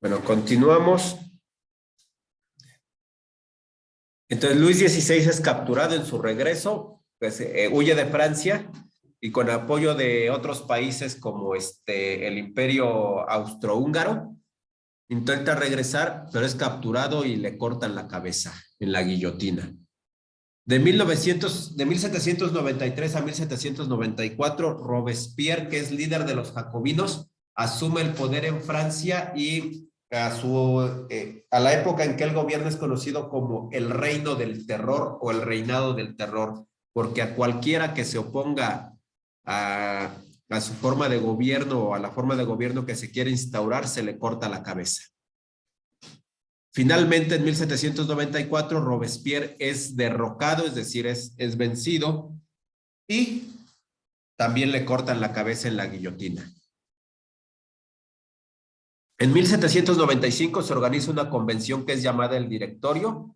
Bueno, continuamos. Entonces Luis XVI es capturado en su regreso, pues huye de Francia y con apoyo de otros países como el Imperio Austrohúngaro, intenta regresar, pero es capturado y le cortan la cabeza en la guillotina. De 1793 a 1794, Robespierre, que es líder de los jacobinos, asume el poder en Francia y a la época en que él gobierna es conocido como el reino del terror o el reinado del terror, porque a cualquiera que se oponga a su forma de gobierno o a la forma de gobierno que se quiere instaurar, se le corta la cabeza. Finalmente, en 1794, Robespierre es derrocado, es decir, es vencido y también le cortan la cabeza en la guillotina. En 1795 se organiza una convención que es llamada el Directorio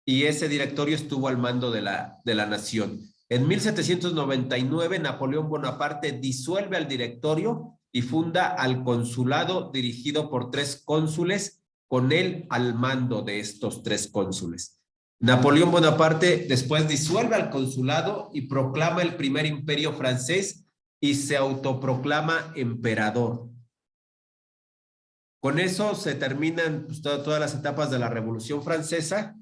y ese directorio estuvo al mando de la nación. En 1799, Napoleón Bonaparte disuelve al directorio y funda al consulado dirigido por 3 cónsules, con él al mando de estos 3 cónsules. Napoleón Bonaparte después disuelve al consulado y proclama el primer imperio francés y se autoproclama emperador. Con eso se terminan pues, todas las etapas de la Revolución Francesa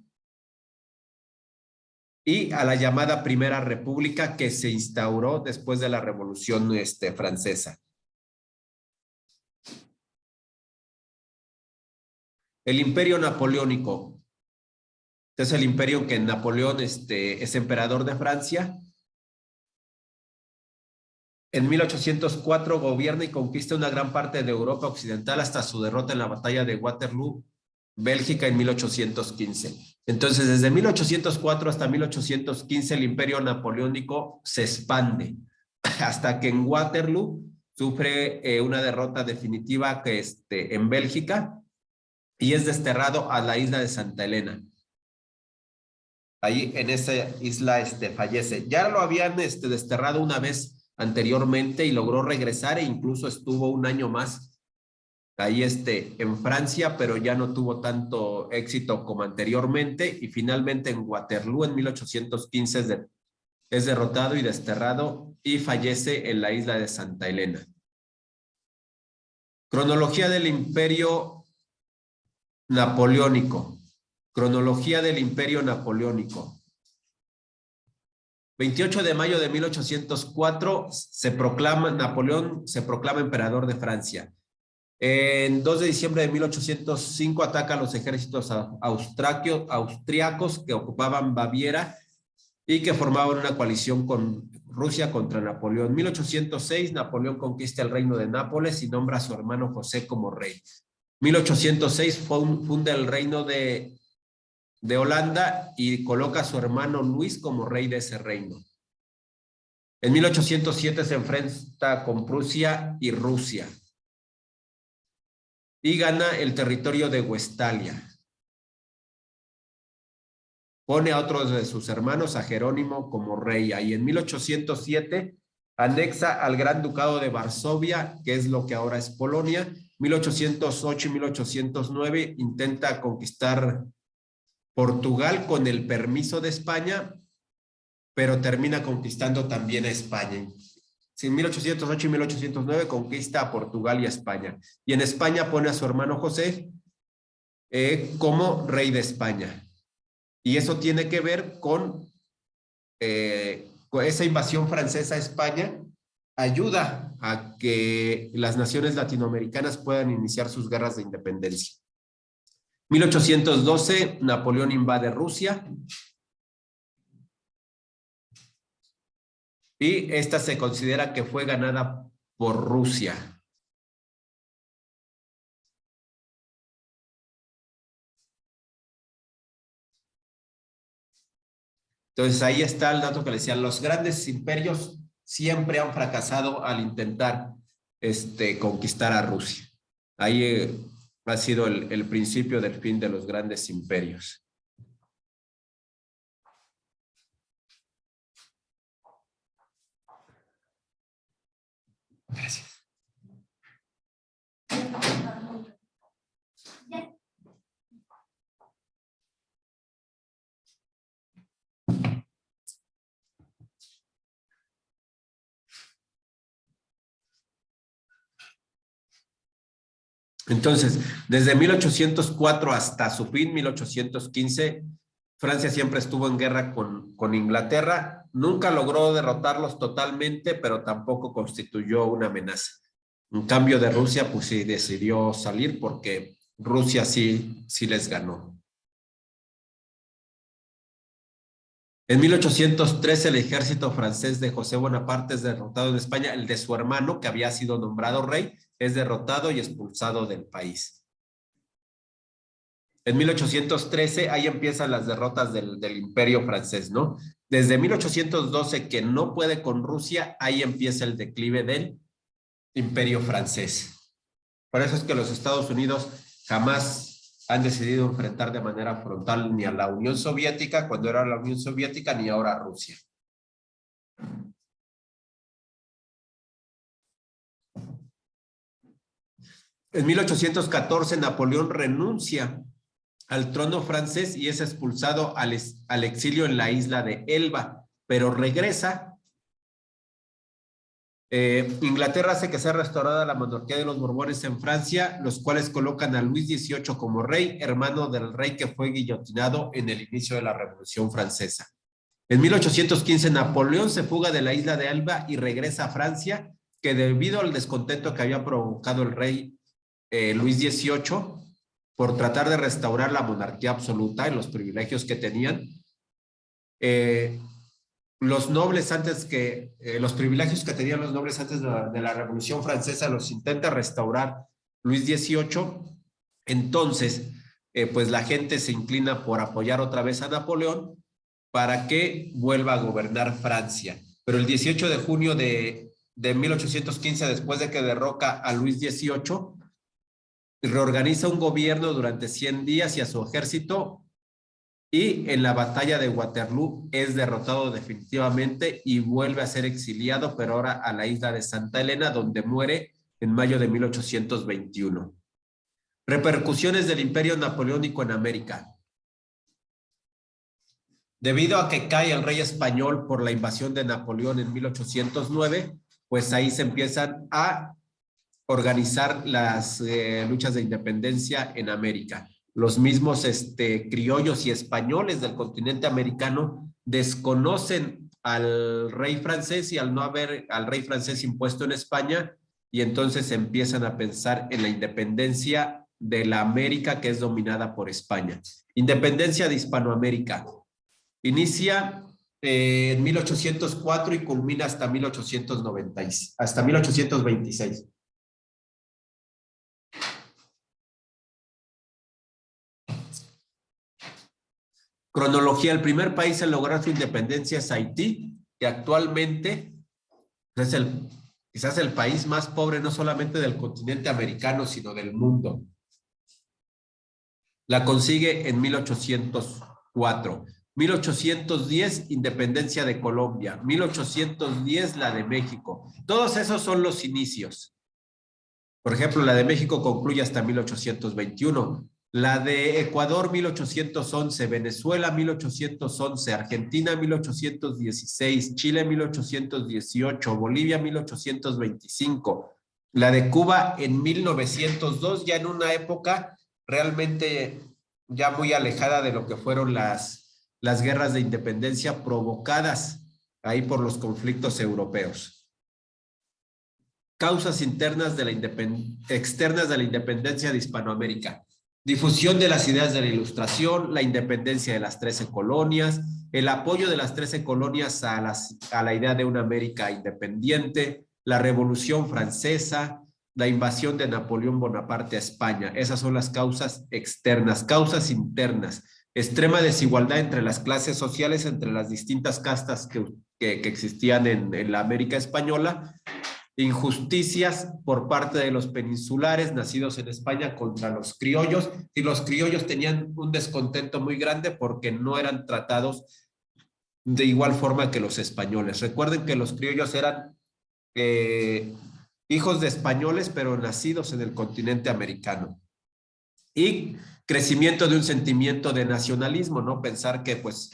y a la llamada Primera República que se instauró después de la Revolución Francesa. El Imperio Napoleónico. Es el imperio en que Napoleón es emperador de Francia. En 1804 gobierna y conquista una gran parte de Europa Occidental hasta su derrota en la batalla de Waterloo, Bélgica, en 1815. Entonces, desde 1804 hasta 1815 el imperio napoleónico se expande hasta que en Waterloo sufre una derrota definitiva en Bélgica y es desterrado a la isla de Santa Elena. Ahí en esa isla fallece. Ya lo habían desterrado una vez anteriormente y logró regresar e incluso estuvo un año más ahí en Francia, pero ya no tuvo tanto éxito como anteriormente y finalmente en Waterloo en 1815 es derrotado y desterrado y fallece en la isla de Santa Elena. Cronología del Imperio Napoleónico. Cronología del Imperio Napoleónico. 28 de mayo de 1804 Napoleón se proclama emperador de Francia. En 2 de diciembre de 1805 ataca a los ejércitos austriacos que ocupaban Baviera y que formaban una coalición con Rusia contra Napoleón. En 1806 Napoleón conquista el reino de Nápoles y nombra a su hermano José como rey. 1806 funda el reino de Holanda y coloca a su hermano Luis como rey de ese reino. En 1807 se enfrenta con Prusia y Rusia y gana el territorio de Westfalia. Pone a otros de sus hermanos, a Jerónimo, como rey. Y en 1807 anexa al Gran Ducado de Varsovia, que es lo que ahora es Polonia. 1808 y 1809 intenta conquistar Portugal con el permiso de España, pero termina conquistando también a España. En 1808 y 1809 conquista a Portugal y a España. Y en España pone a su hermano José como rey de España. Y eso tiene que ver con esa invasión francesa a España, ayuda a que las naciones latinoamericanas puedan iniciar sus guerras de independencia. 1812, Napoleón invade Rusia. Y esta se considera que fue ganada por Rusia. Entonces ahí está el dato que le decía, los grandes imperios siempre han fracasado al intentar conquistar a Rusia. Ahí ha sido el principio del fin de los grandes imperios. Gracias. Entonces, desde 1804 hasta su fin, 1815, Francia siempre estuvo en guerra con Inglaterra. Nunca logró derrotarlos totalmente, pero tampoco constituyó una amenaza. En cambio de Rusia, pues sí decidió salir porque Rusia sí les ganó. En 1813 el ejército francés de José Bonaparte es derrotado en España. El de su hermano, que había sido nombrado rey, es derrotado y expulsado del país. En 1813 ahí empiezan las derrotas del imperio francés, ¿no? Desde 1812 que no puede con Rusia, ahí empieza el declive del imperio francés. Por eso es que los Estados Unidos jamás han decidido enfrentar de manera frontal ni a la Unión Soviética, cuando era la Unión Soviética, ni ahora a Rusia. En 1814, Napoleón renuncia al trono francés y es expulsado al exilio en la isla de Elba, pero regresa. Inglaterra hace que sea restaurada la monarquía de los Borbones en Francia, los cuales colocan a Luis XVIII como rey, hermano del rey que fue guillotinado en el inicio de la Revolución Francesa. En 1815, Napoleón se fuga de la isla de Elba y regresa a Francia, que debido al descontento que había provocado el rey Luis XVIII, por tratar de restaurar la monarquía absoluta y los privilegios que tenían, los nobles los privilegios que tenían los nobles antes de la Revolución Francesa los intenta restaurar Luis XVIII. Entonces, pues la gente se inclina por apoyar otra vez a Napoleón para que vuelva a gobernar Francia. Pero el 18 de junio de 1815, después de que derroca a Luis XVIII, reorganiza un gobierno durante 100 días y a su ejército, y en la batalla de Waterloo es derrotado definitivamente y vuelve a ser exiliado, pero ahora a la isla de Santa Elena, donde muere en mayo de 1821. Repercusiones del Imperio Napoleónico en América. Debido a que cae el rey español por la invasión de Napoleón en 1809, pues ahí se empiezan a organizar las luchas de independencia en América. Los mismos criollos y españoles del continente americano desconocen al rey francés y al no haber al rey francés impuesto en España, y entonces empiezan a pensar en la independencia de la América que es dominada por España. Independencia de Hispanoamérica. Inicia en 1804 y culmina hasta 1826. Cronología. El primer país en lograr su independencia es Haití, que actualmente es quizás el país más pobre no solamente del continente americano, sino del mundo. La consigue en 1804. 1810, independencia de Colombia. 1810, la de México. Todos esos son los inicios. Por ejemplo, la de México concluye hasta 1821. La de Ecuador, 1811, Venezuela, 1811, Argentina, 1816, Chile, 1818, Bolivia, 1825. La de Cuba en 1902, ya en una época realmente ya muy alejada de lo que fueron las guerras de independencia provocadas ahí por los conflictos europeos. Causas externas de la independencia de Hispanoamérica. Difusión de las ideas de la Ilustración, la independencia de las 13 colonias, el apoyo de las 13 colonias a la idea de una América independiente, la Revolución Francesa, la invasión de Napoleón Bonaparte a España. Esas son las causas externas. Causas internas: extrema desigualdad entre las clases sociales, entre las distintas castas que existían en la América española. Injusticias por parte de los peninsulares nacidos en España contra los criollos, y los criollos tenían un descontento muy grande porque no eran tratados de igual forma que los españoles. Recuerden que los criollos eran hijos de españoles, pero nacidos en el continente americano. Y crecimiento de un sentimiento de nacionalismo, ¿no? Pensar que pues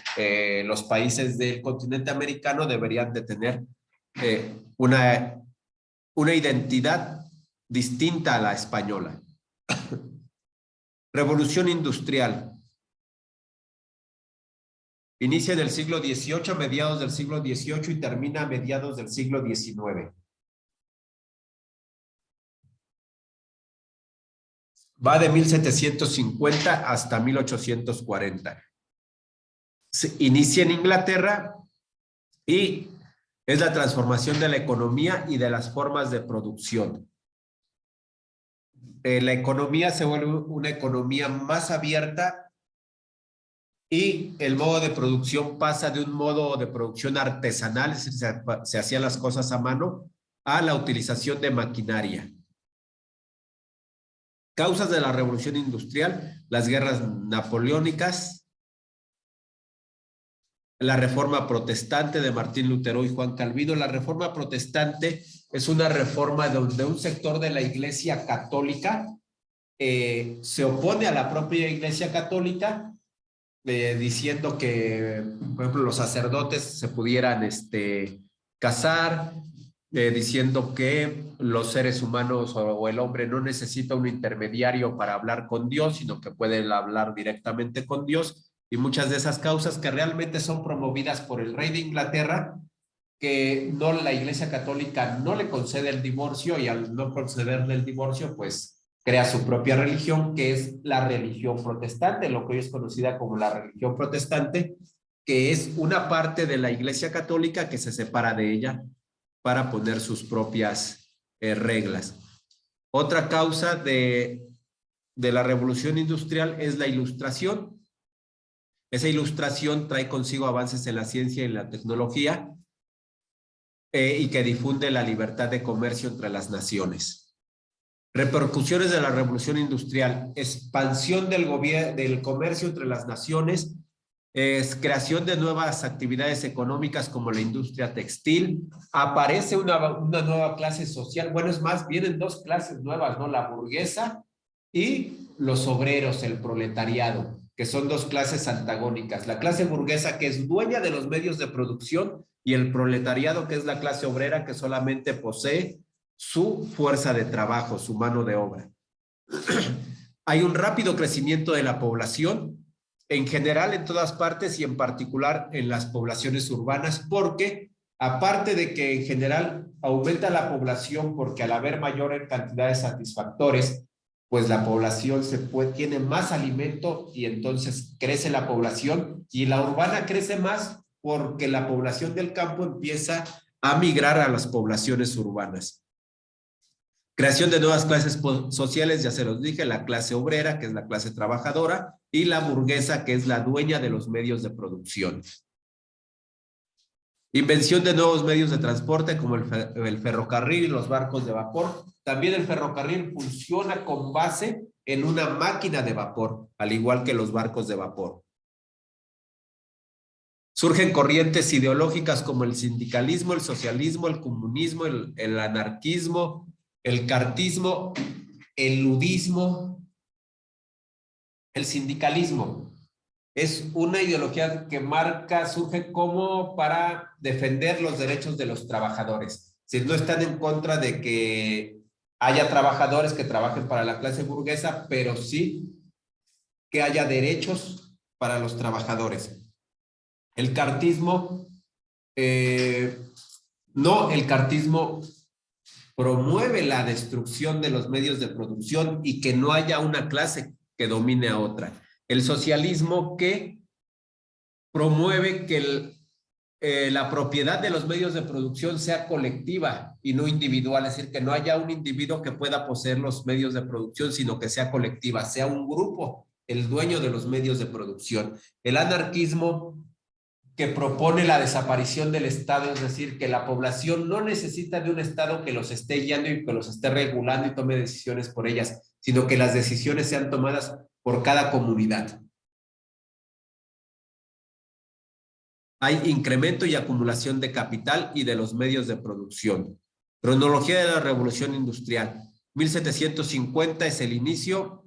los países del continente americano deberían de tener una identidad distinta a la española. Revolución industrial. Inicia en el siglo XVIII, a mediados del siglo XVIII, y termina a mediados del siglo XIX. Va de 1750 hasta 1840. Se inicia en Inglaterra y es la transformación de la economía y de las formas de producción. La economía se vuelve una economía más abierta y el modo de producción pasa de un modo de producción artesanal, es decir, se hacían las cosas a mano, a la utilización de maquinaria. Causas de la revolución industrial: las guerras napoleónicas, la reforma protestante de Martín Lutero y Juan Calvino. La reforma protestante es una reforma donde un sector de la Iglesia Católica se opone a la propia Iglesia Católica, diciendo que, por ejemplo, los sacerdotes se pudieran casar, diciendo que los seres humanos o el hombre no necesita un intermediario para hablar con Dios, sino que puede hablar directamente con Dios. Y muchas de esas causas que realmente son promovidas por el rey de Inglaterra, que no, la Iglesia Católica no le concede el divorcio, y al no concederle el divorcio, pues crea su propia religión, que es la religión protestante, lo que hoy es conocida como la religión protestante, que es una parte de la Iglesia Católica que se separa de ella para poner sus propias reglas. Otra causa de la revolución industrial es la Ilustración. Esa ilustración trae consigo avances en la ciencia y en la tecnología y que difunde la libertad de comercio entre las naciones. Repercusiones de la revolución industrial: expansión del comercio entre las naciones, creación de nuevas actividades económicas como la industria textil, aparece una nueva clase social. Bueno, es más, vienen dos clases nuevas, ¿no? La burguesa y los obreros, el proletariado, que son dos clases antagónicas. La clase burguesa, que es dueña de los medios de producción, y el proletariado, que es la clase obrera, que solamente posee su fuerza de trabajo, su mano de obra. Hay un rápido crecimiento de la población, en general en todas partes y en particular en las poblaciones urbanas, porque aparte de que en general aumenta la población, porque al haber mayor cantidad de satisfactores, pues la población tiene más alimento y entonces crece la población, y la urbana crece más porque la población del campo empieza a migrar a las poblaciones urbanas. Creación de nuevas clases sociales, ya se los dije: la clase obrera, que es la clase trabajadora, y la burguesa, que es la dueña de los medios de producción. Invención de nuevos medios de transporte como el ferrocarril y los barcos de vapor. También el ferrocarril funciona con base en una máquina de vapor, al igual que los barcos de vapor. Surgen corrientes ideológicas como el sindicalismo, el socialismo, el comunismo, el anarquismo, el cartismo, el ludismo. El sindicalismo es una ideología que surge como para defender los derechos de los trabajadores. Si no están en contra de que haya trabajadores que trabajen para la clase burguesa, pero sí que haya derechos para los trabajadores. El cartismo, el cartismo promueve la destrucción de los medios de producción y que no haya una clase que domine a otra. El socialismo que promueve que la propiedad de los medios de producción sea colectiva y no individual, es decir, que no haya un individuo que pueda poseer los medios de producción, sino que sea colectiva, sea un grupo el dueño de los medios de producción. El anarquismo que propone la desaparición del Estado, es decir, que la población no necesita de un Estado que los esté guiando y que los esté regulando y tome decisiones por ellas, sino que las decisiones sean tomadas por cada comunidad. Hay incremento y acumulación de capital y de los medios de producción. Cronología de la Revolución Industrial. 1750 es el inicio.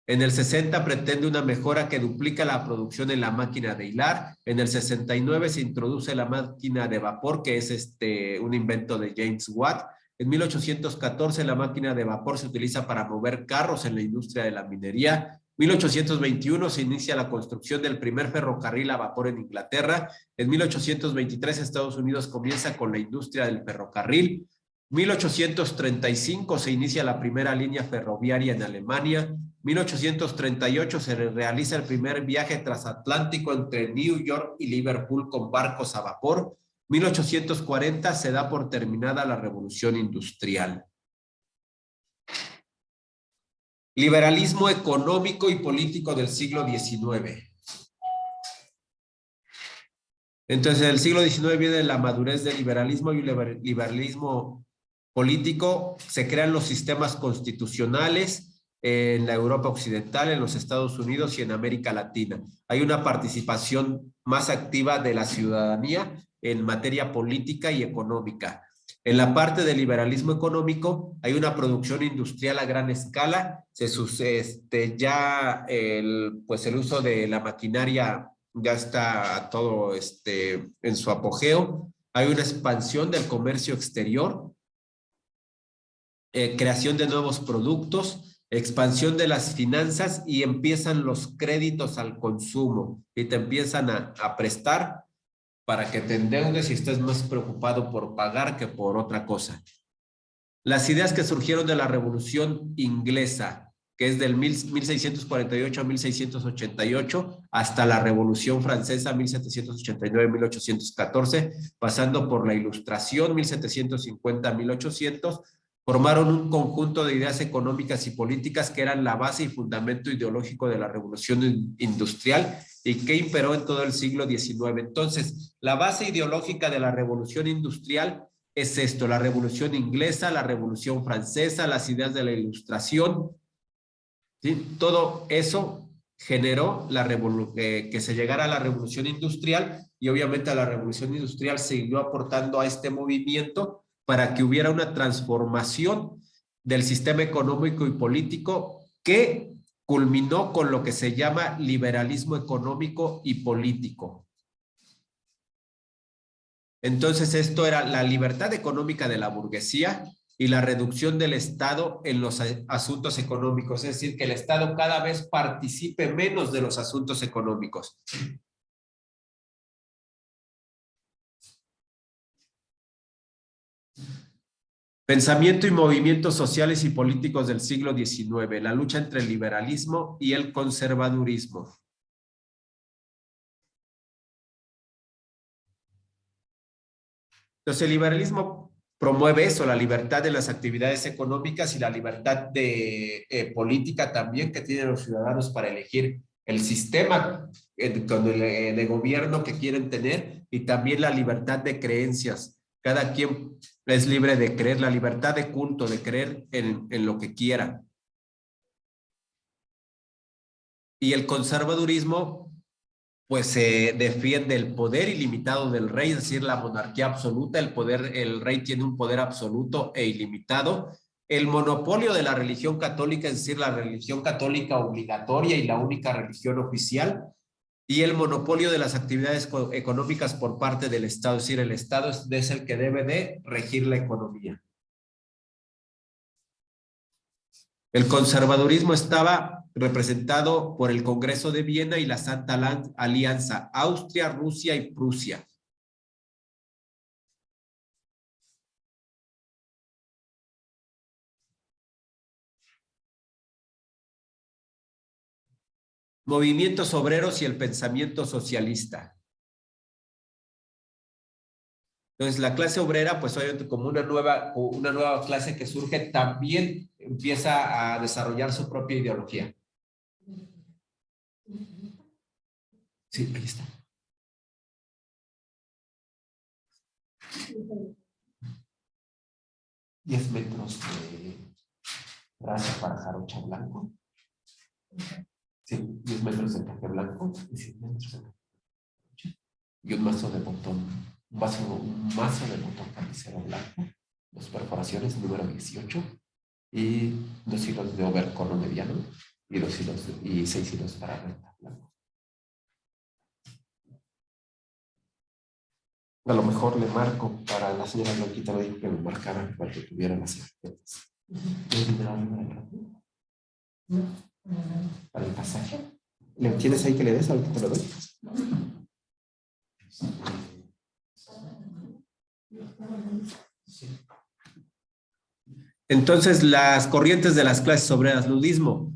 En el 60 pretende una mejora que duplica la producción en la máquina de hilar. En el 69 se introduce la máquina de vapor, que es un invento de James Watt. En 1814 la máquina de vapor se utiliza para mover carros en la industria de la minería. 1821 se inicia la construcción del primer ferrocarril a vapor en Inglaterra. En 1823 Estados Unidos comienza con la industria del ferrocarril. 1835 se inicia la primera línea ferroviaria en Alemania. 1838 se realiza el primer viaje transatlántico entre New York y Liverpool con barcos a vapor. 1840 se da por terminada la Revolución Industrial. Liberalismo económico y político del siglo XIX. Entonces, en el siglo XIX viene la madurez del liberalismo y el liberalismo político. Se crean los sistemas constitucionales en la Europa occidental, en los Estados Unidos y en América Latina. Hay una participación más activa de la ciudadanía en materia política y económica. En la parte del liberalismo económico hay una producción industrial a gran escala, pues el uso de la maquinaria ya está todo en su apogeo. Hay una expansión del comercio exterior, creación de nuevos productos, expansión de las finanzas y empiezan los créditos al consumo y te empiezan a prestar para que te endeudes y estés más preocupado por pagar que por otra cosa. Las ideas que surgieron de la Revolución Inglesa, que es del 1648 a 1688, hasta la Revolución Francesa, 1789-1814, pasando por la Ilustración, 1750-1800, formaron un conjunto de ideas económicas y políticas que eran la base y fundamento ideológico de la Revolución Industrial y que imperó en todo el siglo XIX. Entonces, la base ideológica de la Revolución Industrial es esto: la Revolución Inglesa, la Revolución Francesa, las ideas de la Ilustración, ¿sí? Todo eso generó que se llegara a la Revolución Industrial y obviamente a la Revolución Industrial siguió aportando a este movimiento para que hubiera una transformación del sistema económico y político que culminó con lo que se llama liberalismo económico y político. Entonces, esto era la libertad económica de la burguesía y la reducción del Estado en los asuntos económicos, es decir, que el Estado cada vez participe menos de los asuntos económicos. Pensamiento y movimientos sociales y políticos del siglo XIX, la lucha entre el liberalismo y el conservadurismo. Entonces, el liberalismo promueve eso, la libertad de las actividades económicas y la libertad de política también que tienen los ciudadanos para elegir el sistema de gobierno que quieren tener y también la libertad de creencias. Cada quien es libre de creer, la libertad de culto, de creer en lo que quiera. Y el conservadurismo pues se defiende el poder ilimitado del rey, es decir, la monarquía absoluta, el rey tiene un poder absoluto e ilimitado, el monopolio de la religión católica, es decir, la religión católica obligatoria y la única religión oficial, y el monopolio de las actividades económicas por parte del Estado, es decir, el Estado es el que debe de regir la economía. El conservadurismo estaba representado por el Congreso de Viena y la Santa Alianza, Austria, Rusia y Prusia. Movimientos obreros y el pensamiento socialista. Entonces, la clase obrera, pues obviamente como una nueva clase que surge, también empieza a desarrollar su propia ideología. Sí, ahí está. $10 de raza para jarocha blanco. Sí, 10 metros de café blanco y 100 metros de café. Y un mazo de botón, un mazo de botón carnicero blanco, 2 perforaciones, número 18, y 2 hilos de overcono mediano, y 6 hilos para recta blanco. A lo mejor le marco para la señora Blanquita, me dijo que me marcara cuando tuviera las etiquetas. Para el pasaje. ¿Le tienes ahí que le des? Ahorita te lo doy. Entonces, las corrientes de las clases obreras, ludismo.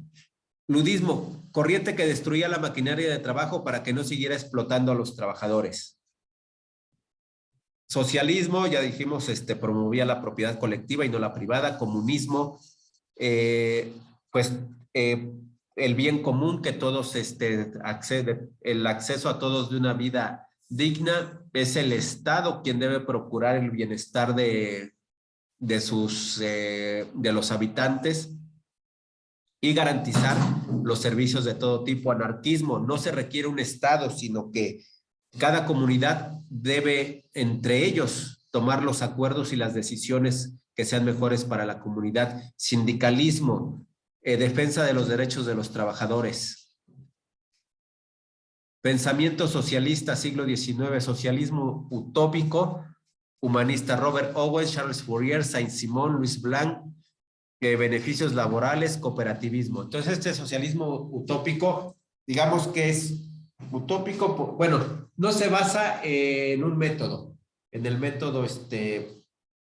Ludismo, corriente que destruía la maquinaria de trabajo para que no siguiera explotando a los trabajadores. Socialismo, ya dijimos, promovía la propiedad colectiva y no la privada. Comunismo, pues el bien común, que todos el acceso a todos de una vida digna. Es el Estado quien debe procurar el bienestar de los habitantes y garantizar los servicios de todo tipo. Anarquismo, no se requiere un Estado, sino que cada comunidad debe entre ellos tomar los acuerdos y las decisiones que sean mejores para la comunidad. Sindicalismo, defensa de los derechos de los trabajadores. Pensamiento socialista, siglo XIX, socialismo utópico, humanista, Robert Owen, Charles Fourier, Saint-Simon, Luis Blanc, beneficios laborales, cooperativismo. Entonces, este socialismo utópico, digamos que es utópico, bueno, no se basa en un método, en el método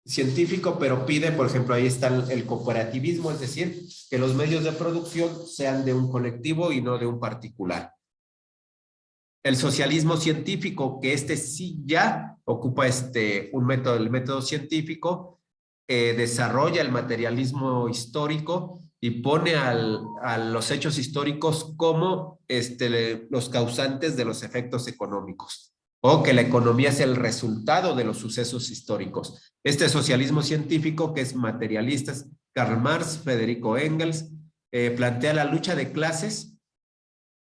científico, pero pide, por ejemplo, ahí está el cooperativismo, es decir, que los medios de producción sean de un colectivo y no de un particular. El socialismo científico, que sí ya ocupa el método científico, desarrolla el materialismo histórico y pone a los hechos históricos como los causantes de los efectos económicos, o que la economía es el resultado de los sucesos históricos. Este socialismo científico, que es materialista, Karl Marx, Federico Engels, plantea la lucha de clases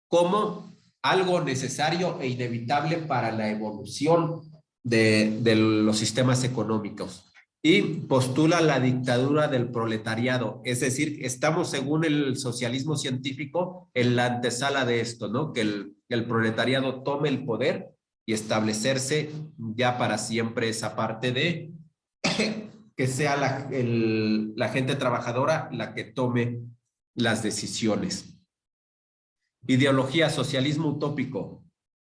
como algo necesario e inevitable para la evolución de los sistemas económicos, y postula la dictadura del proletariado. Es decir, estamos, según el socialismo científico, en la antesala de esto, ¿no? Que el proletariado tome el poder y establecerse ya para siempre esa parte de que sea la gente trabajadora la que tome las decisiones. Ideología, socialismo utópico.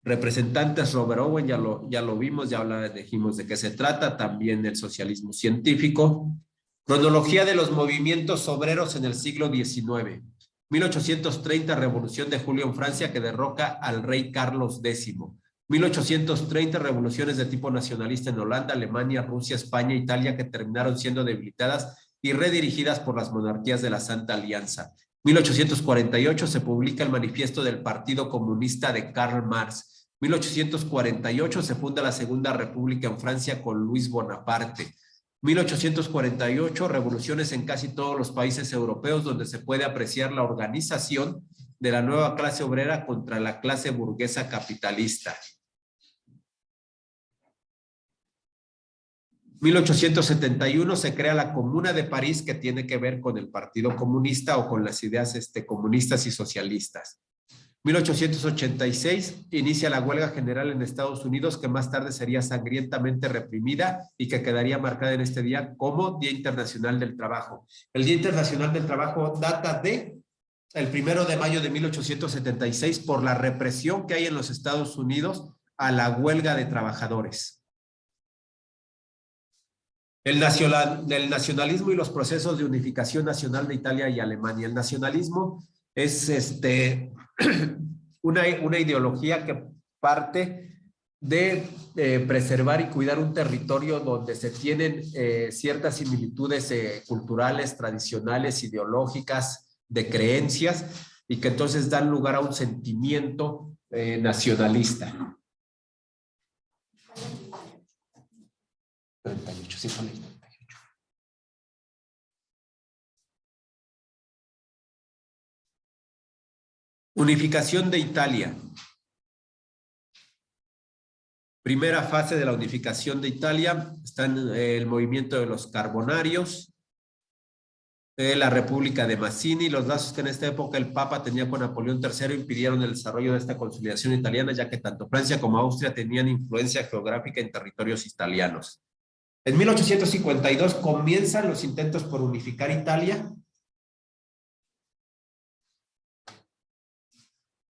Representantes, Robert Owen, ya lo vimos, dijimos de qué se trata. También el socialismo científico. Cronología de los movimientos obreros en el siglo XIX. 1830, Revolución de Julio en Francia, que derroca al rey Carlos X. 1830, revoluciones de tipo nacionalista en Holanda, Alemania, Rusia, España, Italia, que terminaron siendo debilitadas y redirigidas por las monarquías de la Santa Alianza. 1848 se publica el Manifiesto del Partido Comunista de Karl Marx. 1848 se funda la Segunda República en Francia con Luis Bonaparte. 1848, revoluciones en casi todos los países europeos, donde se puede apreciar la organización de la nueva clase obrera contra la clase burguesa capitalista. 1871 se crea la Comuna de París, que tiene que ver con el Partido Comunista o con las ideas comunistas y socialistas. 1886 inicia la huelga general en Estados Unidos, que más tarde sería sangrientamente reprimida y que quedaría marcada en este día como Día Internacional del Trabajo. El Día Internacional del Trabajo data de el 1 de mayo de 1876 por la represión que hay en los Estados Unidos a la huelga de trabajadores. El nacionalismo y los procesos de unificación nacional de Italia y Alemania. El nacionalismo Es una ideología que parte de preservar y cuidar un territorio donde se tienen ciertas similitudes culturales, tradicionales, ideológicas, de creencias, y que entonces dan lugar a un sentimiento nacionalista. 38, sí, son 38. Unificación de Italia. Primera fase de la unificación de Italia. Está en el movimiento de los Carbonarios, la República de Mazzini. Los lazos que en esta época el Papa tenía con Napoleón III impidieron el desarrollo de esta consolidación italiana, ya que tanto Francia como Austria tenían influencia geográfica en territorios italianos. En 1852 comienzan los intentos por unificar Italia.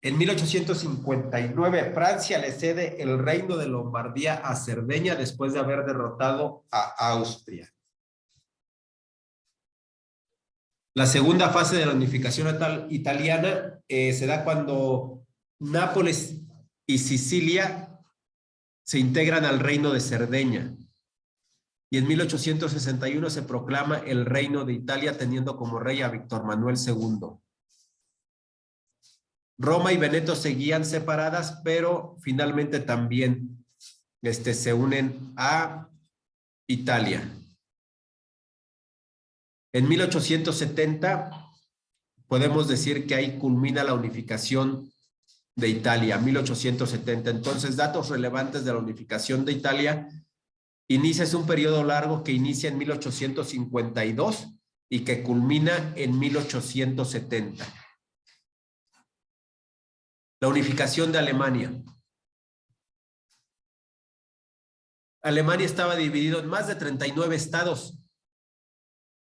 En 1859 Francia le cede el reino de Lombardía a Cerdeña después de haber derrotado a Austria. La segunda fase de la unificación italiana se da cuando Nápoles y Sicilia se integran al reino de Cerdeña. Y en 1861 se proclama el reino de Italia teniendo como rey a Víctor Manuel II. Roma y Veneto seguían separadas, pero finalmente también se unen a Italia. En 1870 podemos decir que ahí culmina la unificación de Italia, 1870. Entonces, datos relevantes de la unificación de Italia. Es un periodo largo que inicia en 1852 y que culmina en 1870. La unificación de Alemania. Alemania estaba dividido en más de 39 estados.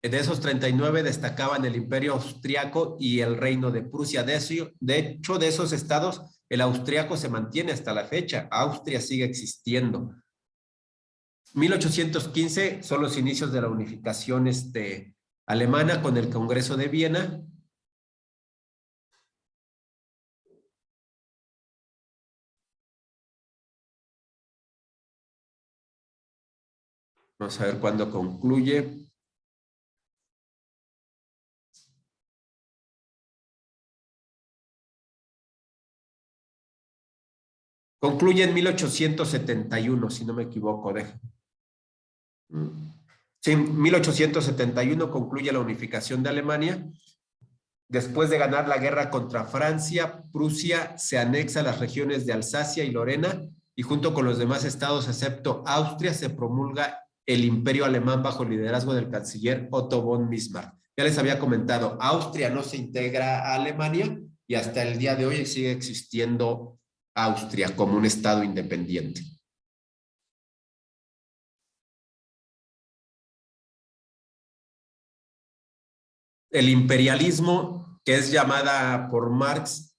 De esos 39 destacaban el Imperio Austriaco y el Reino de Prusia. De hecho, de esos estados, el austriaco se mantiene hasta la fecha. Austria sigue existiendo. 1815 son los inicios de la unificación alemana con el Congreso de Viena. Vamos a ver cuándo concluye. Concluye en 1871, si no me equivoco. Sí, 1871 concluye la unificación de Alemania. Después de ganar la guerra contra Francia, Prusia se anexa a las regiones de Alsacia y Lorena y junto con los demás estados, excepto Austria, se promulga el Imperio Alemán bajo el liderazgo del canciller Otto von Bismarck. Ya les había comentado, Austria no se integra a Alemania y hasta el día de hoy sigue existiendo Austria como un estado independiente. El imperialismo, que es nombrada por Marx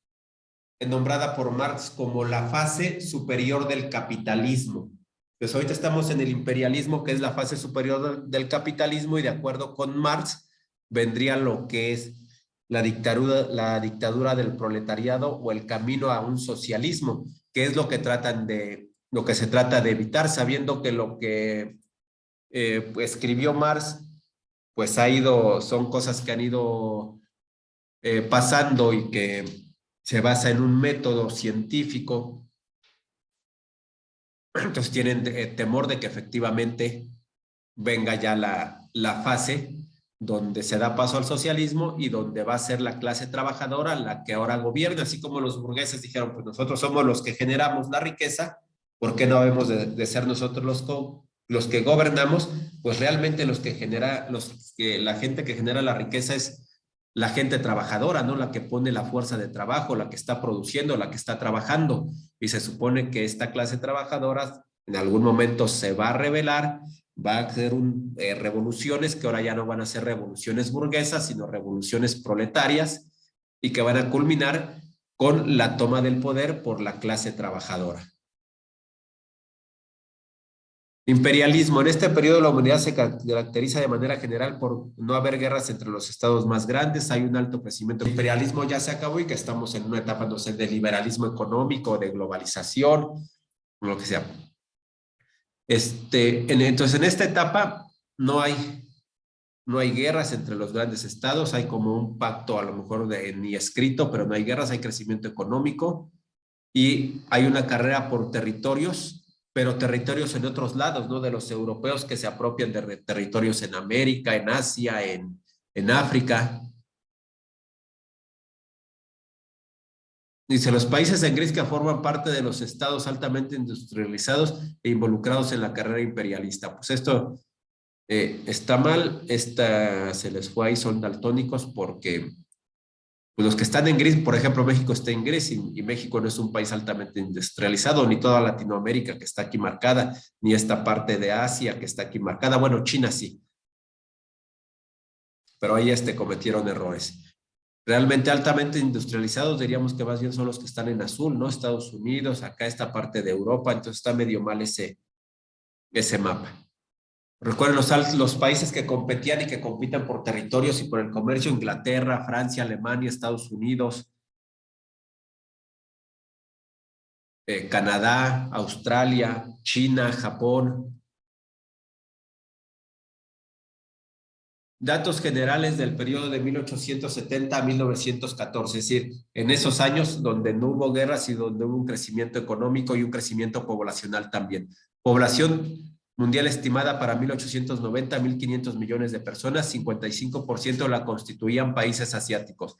como la fase superior del capitalismo. Pues ahorita estamos en el imperialismo, que es la fase superior del capitalismo, y de acuerdo con Marx, vendría lo que es la dictadura del proletariado o el camino a un socialismo, que es lo que se trata de evitar, sabiendo que lo que escribió Marx pues son cosas que han ido pasando y que se basa en un método científico. Entonces tienen temor de que efectivamente venga ya la fase donde se da paso al socialismo y donde va a ser la clase trabajadora la que ahora gobierna, así como los burgueses dijeron, pues nosotros somos los que generamos la riqueza, ¿por qué no debemos de ser nosotros los que gobernamos? Pues realmente la gente que genera la riqueza es la gente trabajadora, ¿no? La que pone la fuerza de trabajo, la que está produciendo, la que está trabajando. Y se supone que esta clase trabajadora en algún momento se va a rebelar, va a hacer revoluciones que ahora ya no van a ser revoluciones burguesas, sino revoluciones proletarias y que van a culminar con la toma del poder por la clase trabajadora. Imperialismo. En este periodo la humanidad se caracteriza de manera general por no haber guerras entre los estados más grandes, hay un alto crecimiento. El imperialismo ya se acabó y que estamos en una etapa, no sé, de liberalismo económico, de globalización, lo que sea. Entonces, en esta etapa no hay guerras entre los grandes estados, hay como un pacto a lo mejor ni escrito, pero no hay guerras, hay crecimiento económico y hay una carrera por territorios, pero territorios en otros lados, ¿no? De los europeos que se apropian de territorios en América, en Asia, en África. Dice, los países en gris que forman parte de los estados altamente industrializados e involucrados en la carrera imperialista. Pues esto está mal, se les fue ahí, son daltónicos porque pues los que están en gris, por ejemplo, México está en gris y México no es un país altamente industrializado, ni toda Latinoamérica que está aquí marcada, ni esta parte de Asia que está aquí marcada. Bueno, China sí, pero ahí cometieron errores. Realmente altamente industrializados diríamos que más bien son los que están en azul, ¿no? Estados Unidos, acá esta parte de Europa, entonces está medio mal ese mapa. Recuerden los países que competían y que compiten por territorios y por el comercio: Inglaterra, Francia, Alemania, Estados Unidos, Canadá, Australia, China, Japón. Datos generales del periodo de 1870 a 1914, es decir, en esos años donde no hubo guerras y donde hubo un crecimiento económico y un crecimiento poblacional también. Población mundial estimada para 1890, 1.500 millones de personas, 55% la constituían países asiáticos.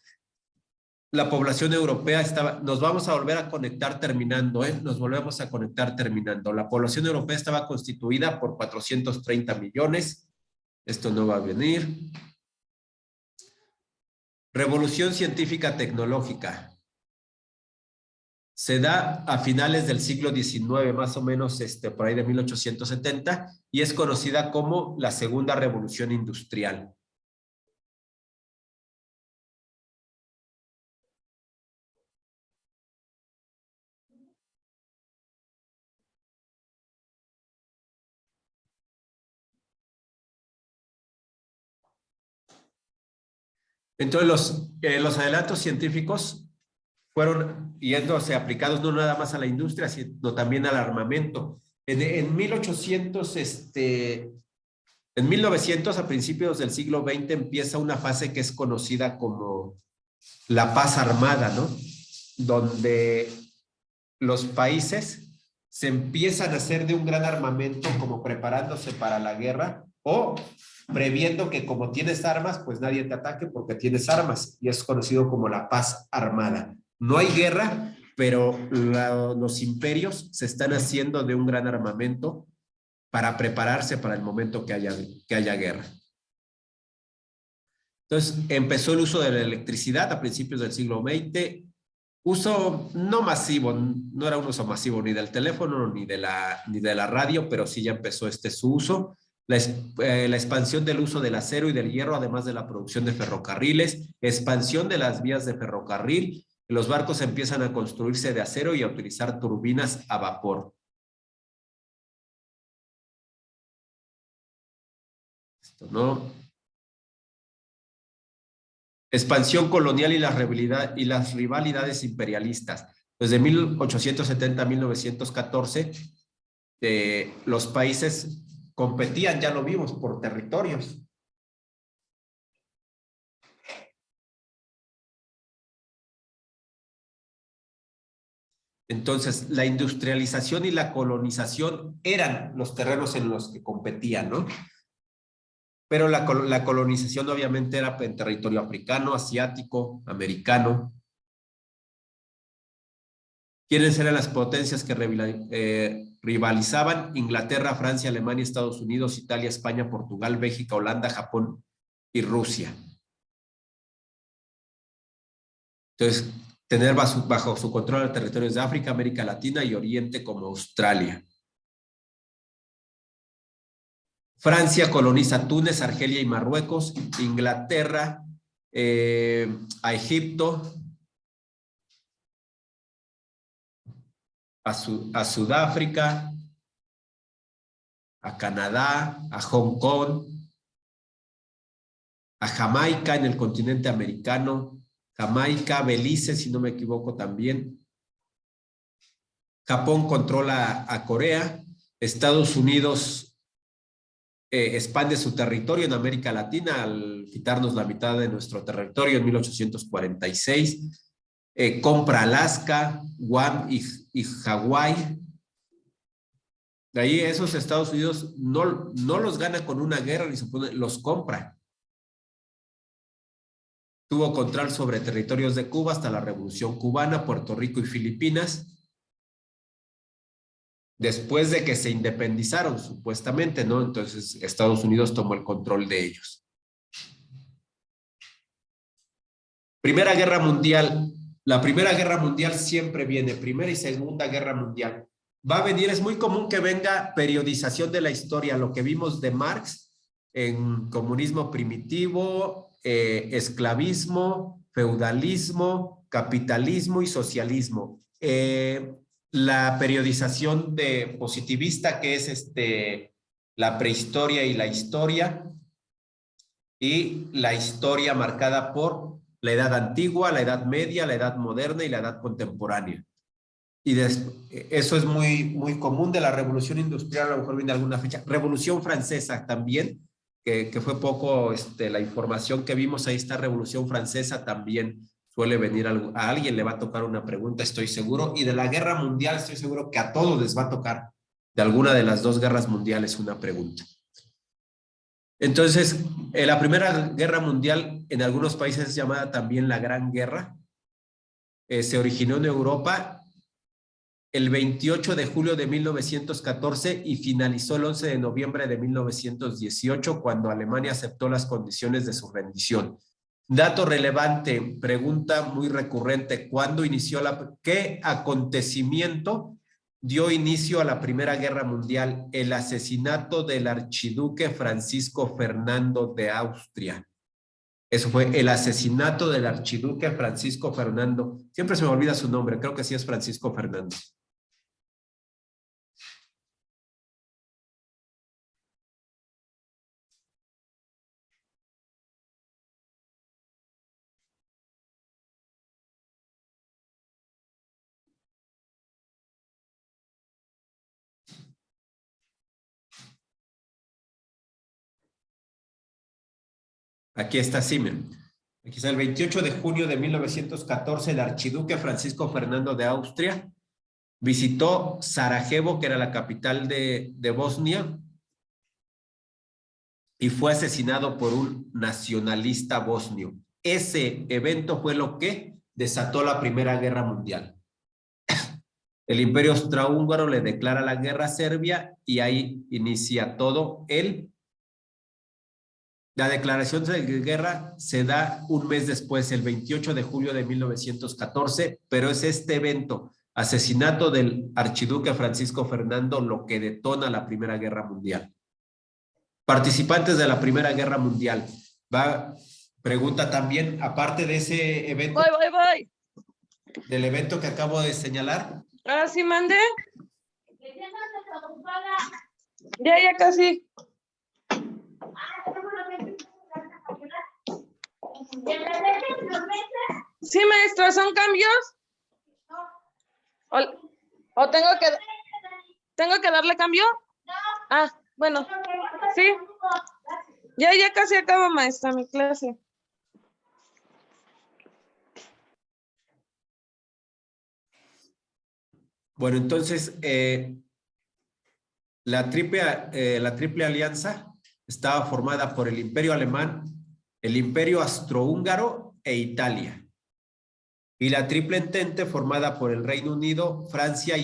La población europea nos vamos a volver a conectar terminando, nos volvemos a conectar terminando. La población europea estaba constituida por 430 millones, esto no va a venir. Revolución científica tecnológica. Se da a finales del siglo XIX, más o menos por ahí de 1870, y es conocida como la Segunda Revolución Industrial. Entonces, los adelantos científicos fueron yéndose aplicados no nada más a la industria, sino también al armamento. En 1800, en 1900, a principios del siglo XX, empieza una fase que es conocida como la paz armada, ¿no? Donde los países se empiezan a hacer de un gran armamento como preparándose para la guerra o previendo que como tienes armas, pues nadie te ataque porque tienes armas, y es conocido como la paz armada. No hay guerra, pero los imperios se están haciendo de un gran armamento para prepararse para el momento que haya guerra. Entonces, empezó el uso de la electricidad a principios del siglo XX, uso no masivo, no era un uso masivo ni del teléfono ni de la radio, pero sí ya empezó su uso. La expansión del uso del acero y del hierro, además de la producción de ferrocarriles, expansión de las vías de ferrocarril, los barcos empiezan a construirse de acero y a utilizar turbinas a vapor. Esto no. Expansión colonial y las rivalidades imperialistas. Desde 1870 a 1914, los países competían, ya lo vimos, por territorios. Entonces, la industrialización y la colonización eran los terrenos en los que competían, ¿no? Pero la colonización obviamente era en territorio africano, asiático, americano. ¿Quiénes eran las potencias que rivalizaban? Inglaterra, Francia, Alemania, Estados Unidos, Italia, España, Portugal, Bélgica, Holanda, Japón y Rusia. Entonces, tener bajo su control territorios de África, América Latina y Oriente como Australia. Francia coloniza Túnez, Argelia y Marruecos. Inglaterra a Egipto, a Sudáfrica, a Canadá, a Hong Kong, a Jamaica en el continente americano, Jamaica, Belice, si no me equivoco también. Japón controla a Corea, Estados Unidos expande su territorio en América Latina al quitarnos la mitad de nuestro territorio en 1846, compra Alaska, Guam y Hawái. De ahí esos Estados Unidos no los gana con una guerra, ni se pone, los compra. Tuvo control sobre territorios de Cuba hasta la Revolución Cubana, Puerto Rico y Filipinas. Después de que se independizaron, supuestamente, ¿no? Entonces, Estados Unidos tomó el control de ellos. Primera Guerra Mundial. La Primera Guerra Mundial siempre viene, Primera y Segunda Guerra Mundial. Va a venir, es muy común que venga periodización de la historia, lo que vimos de Marx en comunismo primitivo, esclavismo, feudalismo, capitalismo y socialismo. La periodización de positivista, que es la prehistoria y la historia marcada por la edad antigua, la edad media, la edad moderna y la edad contemporánea. Y eso es muy común de la Revolución Industrial, a lo mejor viene alguna fecha. Revolución Francesa también, que fue poco la información que vimos, ahí está Revolución Francesa también. Suele venir a alguien, le va a tocar una pregunta, estoy seguro. Y de la Guerra Mundial, estoy seguro que a todos les va a tocar de alguna de las dos guerras mundiales una pregunta. Entonces, la Primera Guerra Mundial en algunos países es llamada también la Gran Guerra. Se originó en Europa el 28 de julio de 1914 y finalizó el 11 de noviembre de 1918, cuando Alemania aceptó las condiciones de su rendición. Dato relevante, pregunta muy recurrente, ¿qué acontecimiento dio inicio a la Primera Guerra Mundial? El asesinato del archiduque Francisco Fernando de Austria. Eso fue el asesinato del archiduque Francisco Fernando. Siempre se me olvida su nombre, creo que sí es Francisco Fernando. Aquí está Simen. Aquí está el 28 de junio de 1914, el archiduque Francisco Fernando de Austria visitó Sarajevo, que era la capital de Bosnia, y fue asesinado por un nacionalista bosnio. Ese evento fue lo que desató la Primera Guerra Mundial. El Imperio Austrohúngaro le declara la guerra a Serbia y ahí inicia todo. La declaración de guerra se da un mes después, el 28 de julio de 1914, pero es este evento, asesinato del archiduque Francisco Fernando, lo que detona la Primera Guerra Mundial. Participantes de la Primera Guerra Mundial. Pregunta también, aparte de ese evento. Voy. Del evento que acabo de señalar. Ah, sí, mande. Ya casi. Sí, maestra, ¿son cambios? ¿O tengo que darle cambio? Ah, bueno, sí. Ya casi acabo, maestra, mi clase. Bueno, entonces, la triple alianza estaba formada por el Imperio Alemán, el Imperio Austrohúngaro e Italia. Y la Triple Entente formada por el Reino Unido, Francia y